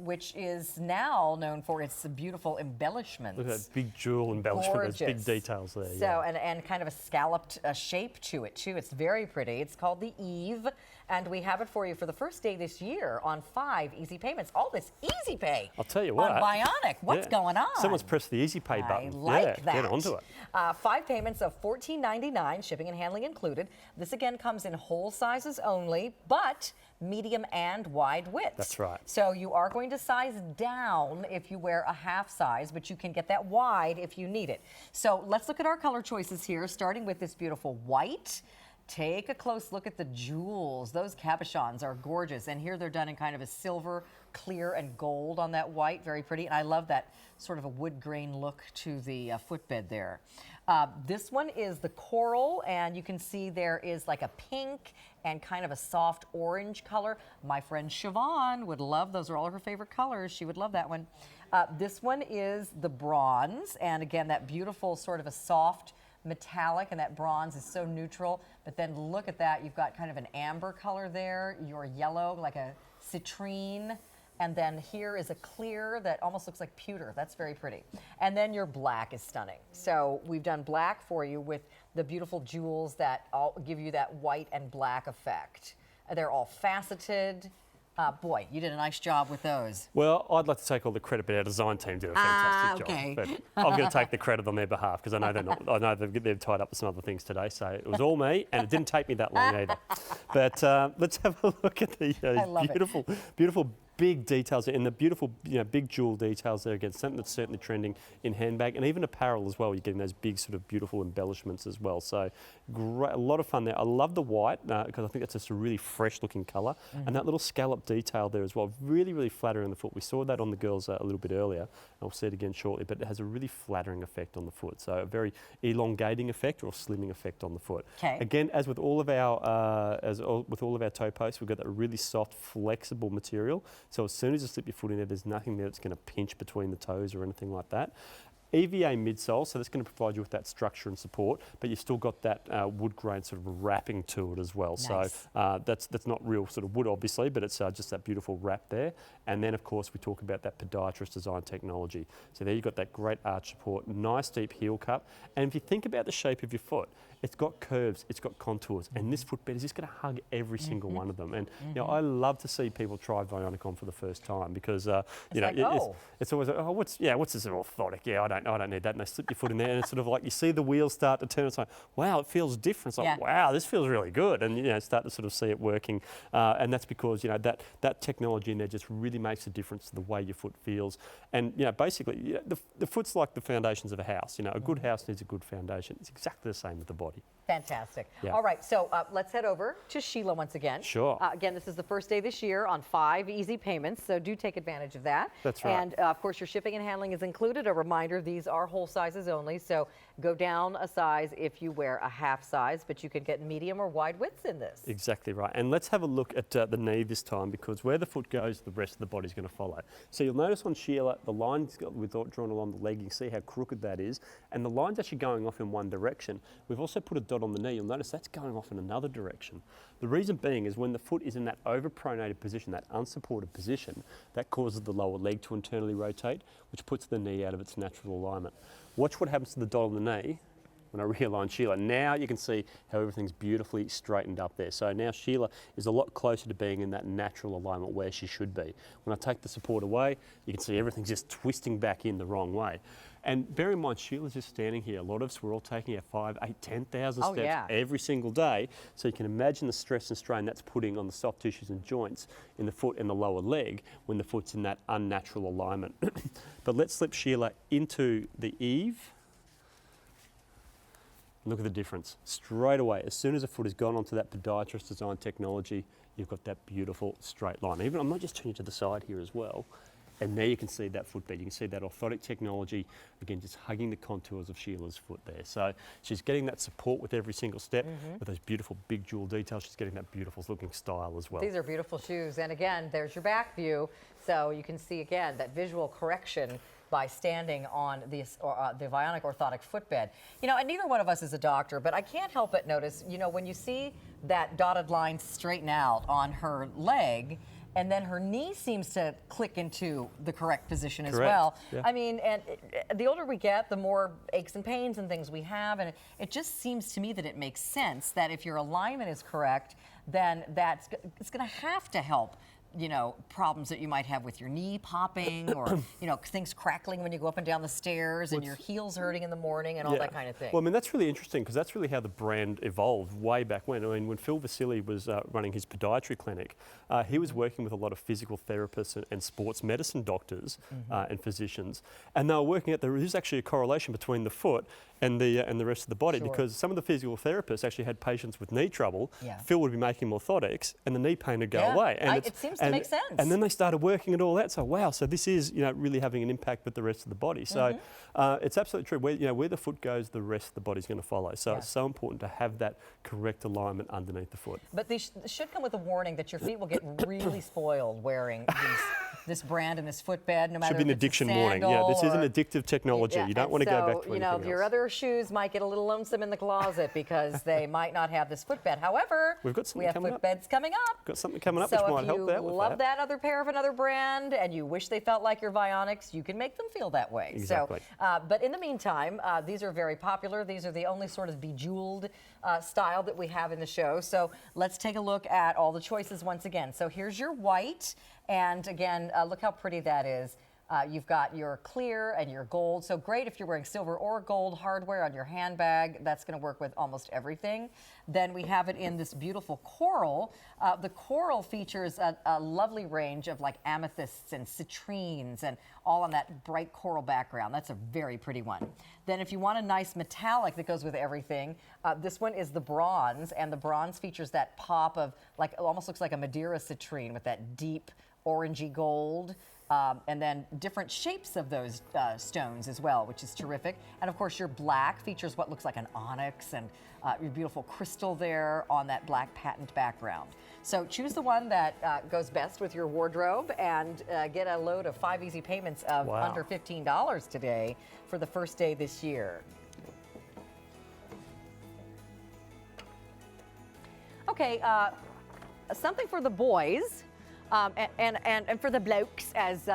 which is now known for its beautiful embellishments. Look at that big jewel embellishment, Gorgeous. those big details there. So, and kind of a scalloped shape to it too. It's very pretty. It's called the Eve, and we have it for you for the first day this year on 5 easy payments. All this easy pay. I'll tell you what. On Vionic. What's going on? Someone's pressed the easy pay button. I like that. Get onto it. 5 payments of $14.99, shipping and handling included. This again comes in whole sizes only, but medium and wide widths. That's right. So you are going to size down if you wear a half size, but you can get that wide if you need it. So let's look at our color choices here, starting with this beautiful white. Take a close look at the jewels. Those cabochons are gorgeous, and here they're done in kind of a silver, clear, and gold on that white. Very pretty, and I love that sort of a wood grain look to the footbed there. This one is the coral, and you can see there is like a pink and kind of a soft orange color. My friend Siobhan would love, those are all of her favorite colors. She would love that one. This one is the bronze, and again, that beautiful sort of a soft metallic, and that bronze is so neutral. But then look at that, you've got kind of an amber color there, your yellow, like a citrine. And then here is a clear that almost looks like pewter. That's very pretty. And then your black is stunning. So we've done black for you with the beautiful jewels that all give you that white and black effect. They're all faceted. Boy, you did a nice job with those. Well, I'd like to take all the credit, but our design team did a fantastic okay. job. But I'm going to take the credit on their behalf because I know they're not. I know they've tied up with some other things today, so it was all me, and it didn't take me that long either. But let's have a look at the beautiful big details and the beautiful, big jewel details there. Again, something that's certainly trending in handbag and even apparel as well. You're getting those big sort of beautiful embellishments as well. So great, a lot of fun there. I love the white because I think that's just a really fresh looking colour, and that little scallop detail there as well. Really, really flattering on the foot. We saw that on the girls a little bit earlier. I'll see it again shortly, but it has a really flattering effect on the foot. So a very elongating effect or slimming effect on the foot. Okay. Again, as with all of our toe posts, we've got that really soft, flexible material. So as soon as you slip your foot in there, there's nothing there that's going to pinch between the toes or anything like that. EVA midsole, so that's going to provide you with that structure and support, but you've still got that wood grain sort of wrapping to it as well. Nice. So that's not real sort of wood, obviously, but it's just that beautiful wrap there. And then, of course, we talk about that podiatrist design technology. So there you've got that great arch support, nice deep heel cup. And if you think about the shape of your foot, it's got curves, it's got contours, and this footbed is just going to hug every single one of them. And I love to see people try Vionic on for the first time because it's always like, oh, what's this orthotic? Yeah, I don't need that. And they slip your foot in there, and it's sort of like you see the wheels start to turn. It's like, wow, it feels different. It's like, wow, this feels really good, and start to sort of see it working. And that's because that technology in there just really makes a difference to the way your foot feels. And basically, the foot's like the foundations of a house. A good house needs a good foundation. It's exactly the same with the body. Fantastic. Yeah. All right, so let's head over to Sheila once again. Sure. Again, this is the first day this year on 5 easy payments, so do take advantage of that. That's right. And of course, your shipping and handling is included. A reminder, these are whole sizes only, so go down a size if you wear a half size, but you can get medium or wide widths in this. Exactly right. And let's have a look at the knee this time, because where the foot goes, the rest of the body's going to follow. So you'll notice on Sheila, the line's drawn along the leg. You can see how crooked that is. And the line's actually going off in one direction. We've also put a dot on the knee. You'll notice that's going off in another direction. The reason being is when the foot is in that overpronated position, that unsupported position, that causes the lower leg to internally rotate, which puts the knee out of its natural alignment. Watch what happens to the dot on the knee when I realign Sheila. Now you can see how everything's beautifully straightened up there. So now Sheila is a lot closer to being in that natural alignment where she should be. When I take the support away, you can see everything's just twisting back in the wrong way. And bear in mind, Sheila's just standing here. A lot of us, we're all taking our 5, 8, 10,000 steps every single day. So you can imagine the stress and strain that's putting on the soft tissues and joints in the foot and the lower leg when the foot's in that unnatural alignment. But let's slip Sheila into the Eve. Look at the difference. Straight away, as soon as the foot has gone onto that podiatrist design technology, you've got that beautiful straight line. Even I might just turn you to the side here as well. And there you can see that footbed. You can see that orthotic technology, again, just hugging the contours of Sheila's foot there. So she's getting that support with every single step, with those beautiful big jewel details. She's getting that beautiful looking style as well. These are beautiful shoes. And again, there's your back view. So you can see, again, that visual correction by standing on the Vionic orthotic footbed. And neither one of us is a doctor, but I can't help but notice, when you see that dotted line straighten out on her leg, and then her knee seems to click into the correct position as Correct, well. yeah. I mean, and the older we get, the more aches and pains and things we have, and it just seems to me that it makes sense that if your alignment is correct, then it's going to have to help, you know, problems that you might have with your knee popping or, you know, things crackling when you go up and down the stairs and your heels hurting in the morning and all that kind of thing. Well, I mean, that's really interesting because that's really how the brand evolved way back when. I mean, when Phil Vasili was running his podiatry clinic, he was working with a lot of physical therapists and sports medicine doctors and physicians, and they were working out there is actually a correlation between the foot and the rest of the body, because some of the physical therapists actually had patients with knee trouble. Phil would be making orthotics and the knee pain would go away. And it seems to make sense. And then they started working at all that. So wow, so this is, you know, really having an impact with the rest of the body. So it's absolutely true. Where the foot goes, the rest of the body's going to follow. So it's so important to have that correct alignment underneath the foot. But they should come with a warning that your feet will get really spoiled wearing this brand and this footbed, no matter Should be an if it's a addiction warning. Yeah, this is an addictive technology. You don't want to go back to anything else. Your other shoes might get a little lonesome in the closet because they might not have this footbed. However, we have footbeds coming up. Got something coming up which might help that with that. So if you love that other pair of another brand and you wish they felt like your Vionics, you can make them feel that way. Exactly. So, but in the meantime, these are very popular. These are the only sort of bejeweled style that we have in the show. So let's take a look at all the choices once again. So here's your white, and again, look how pretty that is. You've got your clear and your gold. So great if you're wearing silver or gold hardware on your handbag. That's going to work with almost everything. Then we have it in this beautiful coral. The coral features a lovely range of like amethysts and citrines and all on that bright coral background. That's a very pretty one. Then if you want a nice metallic that goes with everything, this one is the bronze, and the bronze features that pop of like, it almost looks like a Madeira citrine with that deep orangey gold. And then different shapes of those stones as well, which is terrific. And of course, your black features what looks like an onyx and your beautiful crystal there on that black patent background. So choose the one that goes best with your wardrobe and get a load of 5 easy payments of under $15 today for the first day this year. Okay, something for the boys and for the blokes, as